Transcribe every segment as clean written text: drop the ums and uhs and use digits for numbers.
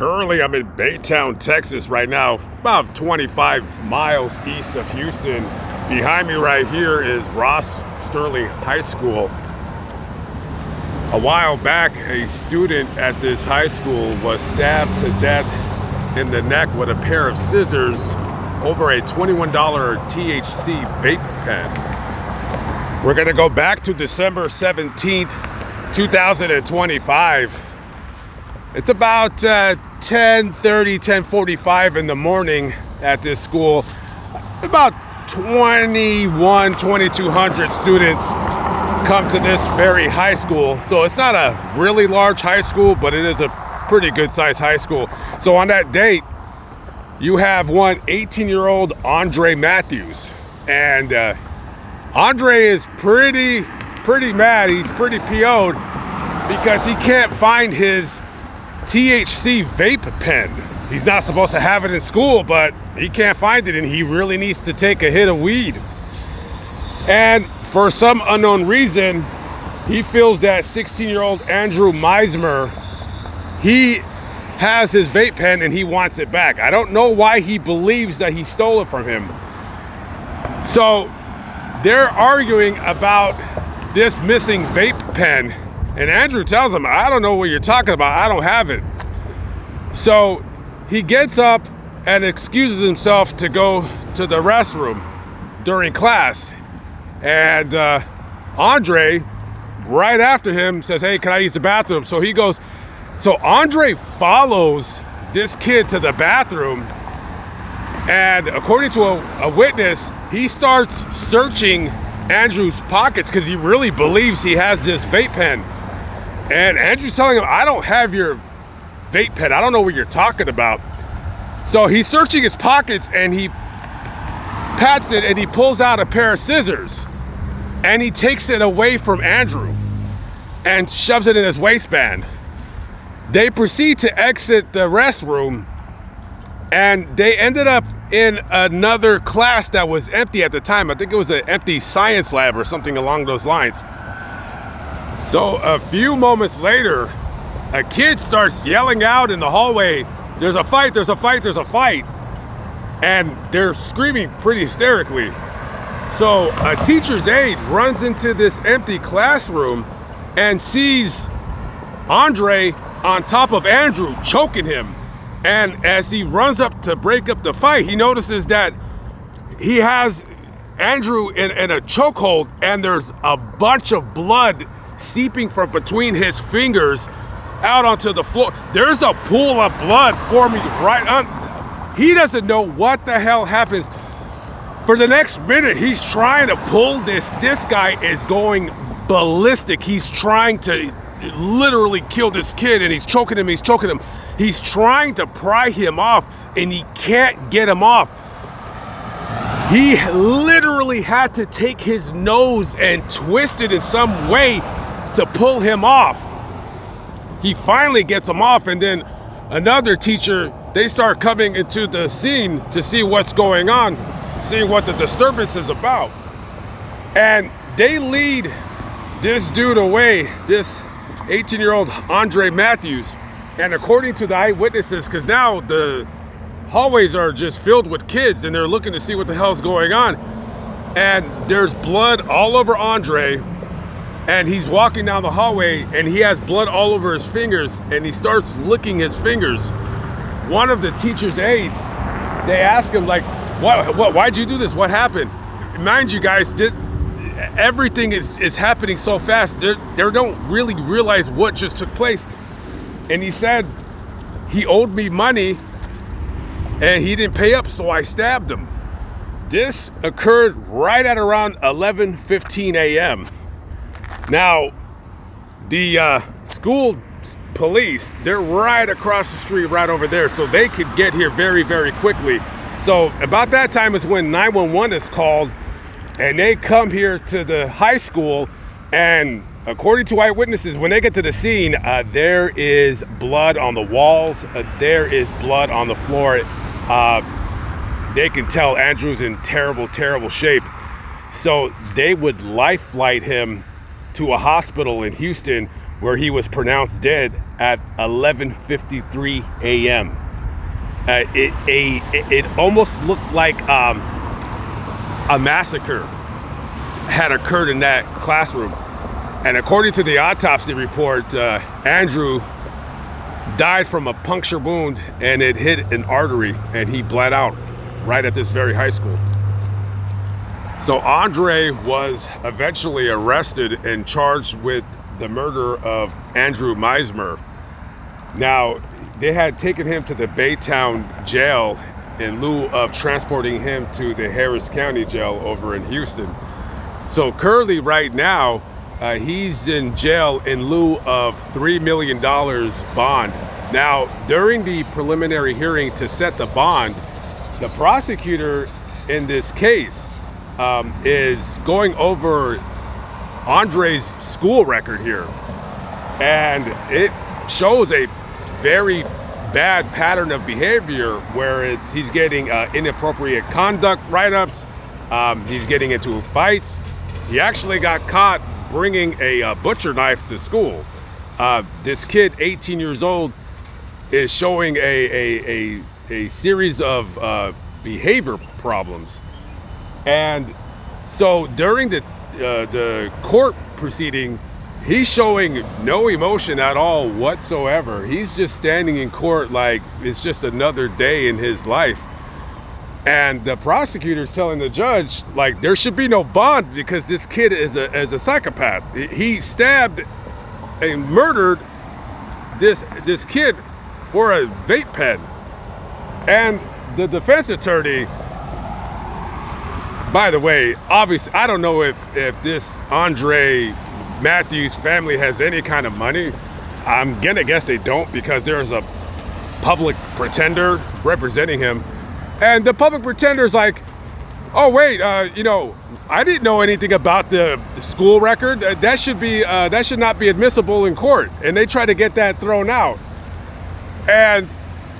Currently, I'm in Baytown, Texas right now, about 25 miles east of Houston. Behind me right here is Ross Sterling High School. A while back, a student at this high school was stabbed to death in the neck with a pair of scissors over a $21 THC vape pen. We're gonna go back to December 17th, 2025. It's about 10:30, 10:45 in the morning at this school. About 2,200 students come to this very high school. So it's not a really large high school, but it is a pretty good sized high school. So on that date, you have one 18-year-old Andre Matthews. And Andre is pretty mad. He's pretty PO'd because he can't find his THC vape pen. He's not supposed to have it in school, but he can't find it and he really needs to take a hit of weed. And for some unknown reason, he feels that 16-year-old Andrew Meismer, he has his vape pen and he wants it back. I don't know why he believes that he stole it from him. So they're arguing about this missing vape pen. And Andrew tells him, I don't know what you're talking about. I don't have it. So he gets up and excuses himself to go to the restroom during class. And Andre, right after him, says, hey, can I use the bathroom? So he goes. So Andre follows this kid to the bathroom. And according to a witness, he starts searching Andrew's pockets because he really believes he has this vape pen. And Andrew's telling him, I don't have your vape pen. I don't know what you're talking about. So he's searching his pockets and he pats it and he pulls out a pair of scissors and he takes it away from Andrew and shoves it in his waistband. They proceed to exit the restroom and they ended up in another class that was empty at the time. I think it was an empty science lab or something along those lines. So a few moments later, a kid starts yelling out in the hallway, there's a fight, there's a fight, there's a fight. And they're screaming pretty hysterically. So a teacher's aide runs into this empty classroom and sees Andre on top of Andrew, choking him. And as he runs up to break up the fight, he notices that he has Andrew in a chokehold and there's a bunch of blood seeping from between his fingers out onto the floor. There's a pool of blood forming right on. He doesn't know what the hell happens. For the next minute, he's trying to pull this. This guy is going ballistic. He's trying to literally kill this kid and he's choking him. He's trying to pry him off and he can't get him off. He literally had to take his nose and twist it in some way to pull him off. He finally gets him off, and then another teacher, they start coming into the scene to see what's going on, see what the disturbance is about. And they lead this dude away, this 18-year-old Andre Matthews. And according to the eyewitnesses, because now the hallways are just filled with kids and they're looking to see what the hell's going on. And there's blood all over Andre. And he's walking down the hallway and he has blood all over his fingers and he starts licking his fingers. One of the teacher's aides, they ask him like, why'd you do this? What happened? Mind you guys, everything is happening so fast. They don't really realize what just took place. And he said he owed me money and he didn't pay up, so I stabbed him. This occurred right at around 11:15 a.m. Now, the school police, they're right across the street, right over there, so they could get here very quickly. So about that time is when 911 is called, and they come here to the high school, and according to eyewitnesses, when they get to the scene, there is blood on the walls, there is blood on the floor. They can tell Andrew's in terrible shape. So they would life flight him to a hospital in Houston where he was pronounced dead at 11:53 a.m. It almost looked like a massacre had occurred in that classroom. And according to the autopsy report, Andrew died from a puncture wound, and it hit an artery, and he bled out right at this very high school. So Andre was eventually arrested and charged with the murder of Andrew Meismer. Now, they had taken him to the Baytown jail in lieu of transporting him to the Harris County jail over in Houston. So currently, right now, he's in jail in lieu of $3 million bond. Now, during the preliminary hearing to set the bond, the prosecutor in this case is going over Andre's school record here. And it shows a very bad pattern of behavior where he's getting inappropriate conduct write-ups. He's getting into fights. He actually got caught bringing a butcher knife to school. This kid, 18 years old, is showing a series of behavior problems. And so during the court proceeding, he's showing no emotion at all whatsoever. He's just standing in court like it's just another day in his life. And the prosecutor's telling the judge, like, there should be no bond because this kid is a psychopath. He stabbed and murdered this kid for a vape pen. And the defense attorney, by the way, obviously, I don't know if this Andre Matthews family has any kind of money. I'm gonna guess they don't, because there's a public pretender representing him. And the public pretender's like, oh wait, I didn't know anything about the school record. That should not be admissible in court. And they try to get that thrown out. And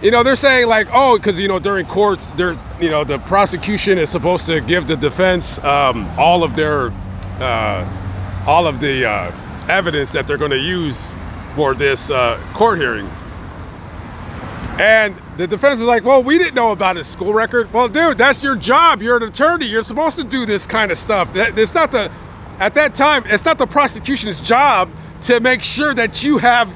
they're saying like, oh, because during courts, there's the prosecution is supposed to give the defense all of the evidence that they're going to use for this court hearing. And the defense is like, well, we didn't know about his school record. Well, dude, that's your job. You're an attorney. You're supposed to do this kind of stuff. At that time, it's not the prosecution's job to make sure that you have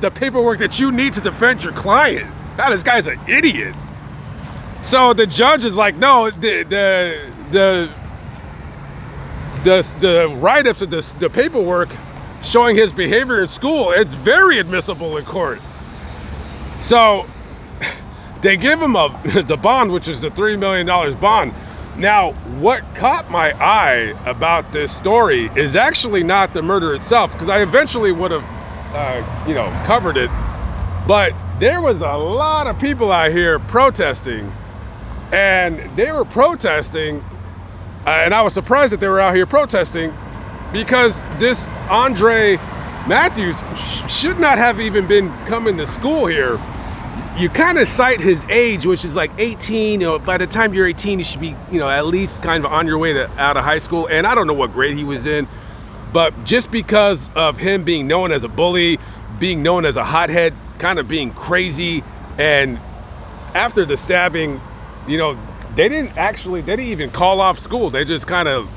the paperwork that you need to defend your client. God, this guy's an idiot. So the judge is like, no, the write-ups of the paperwork showing his behavior in school, it's very admissible in court. So they give him the bond, which is the $3 million bond. Now, what caught my eye about this story is actually not the murder itself, because I eventually would have, covered it. But there was a lot of people out here protesting, and they were protesting, and I was surprised that they were out here protesting, because this Andre Matthews should not have even been coming to school here. You kind of cite his age, which is like 18. By the time you're 18, you should be, at least kind of on your way out of high school. And I don't know what grade he was in, but just because of him being known as a bully, being known as a hothead, kind of being crazy, and after the stabbing, they didn't even call off school. They just kind of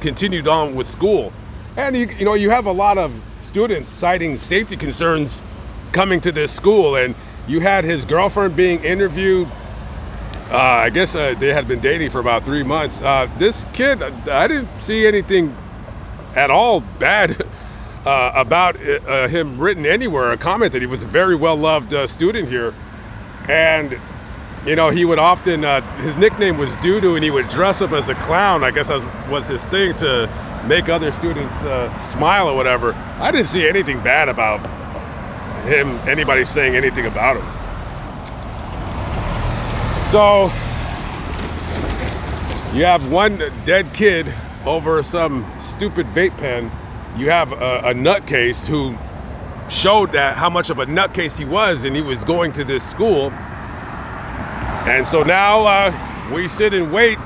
continued on with school. And you have a lot of students citing safety concerns coming to this school, and you had his girlfriend being interviewed. I guess they had been dating for about 3 months. This kid, I didn't see anything at all bad about him written anywhere. Commented he was a very well-loved student here. And, he would often, his nickname was Doo-Doo, and he would dress up as a clown. I guess that was his thing, to make other students smile or whatever. I didn't see anything bad about him, anybody saying anything about him. So you have one dead kid over some stupid vape pen. You have a nutcase who showed that how much of a nutcase he was, and he was going to this school. And so now we sit and wait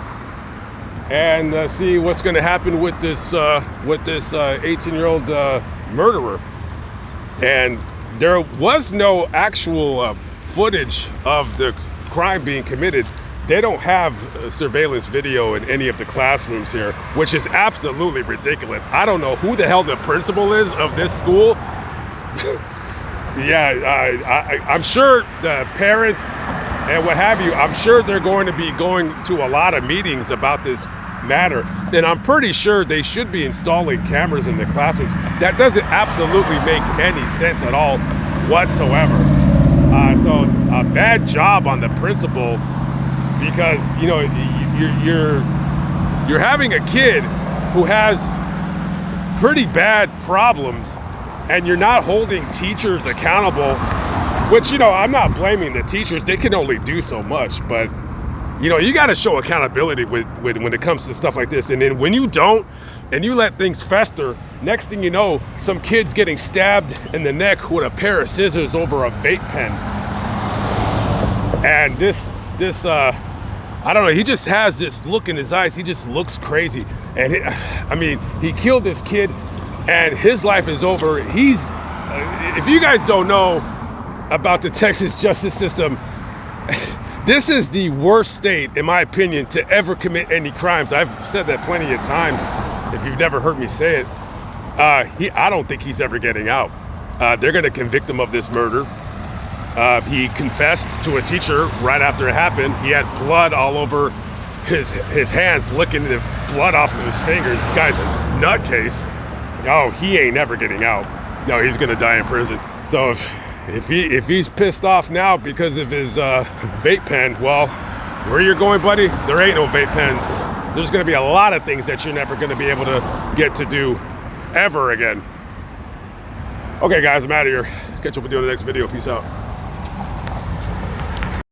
and see what's going to happen with this 18-year-old murderer. and there was no actual footage of the crime being committed. They don't have surveillance video in any of the classrooms here, which is absolutely ridiculous. I don't know who the hell the principal is of this school. Yeah, I'm sure the parents and what have you, I'm sure they're going to be going to a lot of meetings about this matter. And I'm pretty sure they should be installing cameras in the classrooms. That doesn't absolutely make any sense at all whatsoever. So a bad job on the principal, because you know you're having a kid who has pretty bad problems, and you're not holding teachers accountable. Which, you know, I'm not blaming the teachers; they can only do so much. But you know, you got to show accountability when it comes to stuff like this. And then when you don't, and you let things fester, next thing you know, some kid's getting stabbed in the neck with a pair of scissors over a vape pen. And this I don't know, he just has this look in his eyes. He just looks crazy. And he killed this kid, and his life is over. He's, if you guys don't know about the Texas justice system, this is the worst state, in my opinion, to ever commit any crimes. I've said that plenty of times, if you've never heard me say it. I don't think he's ever getting out. They're gonna convict him of this murder. He confessed to a teacher right after it happened. He had blood all over his hands, licking the blood off of his fingers. This guy's a nutcase. Oh, he ain't never getting out. No, he's gonna die in prison. So if he's pissed off now because of his vape pen, well, where you're going, buddy, there ain't no vape pens. There's gonna be a lot of things that you're never gonna be able to get to do ever again. Okay, guys, I'm out of here. Catch up with you in the next video. Peace out.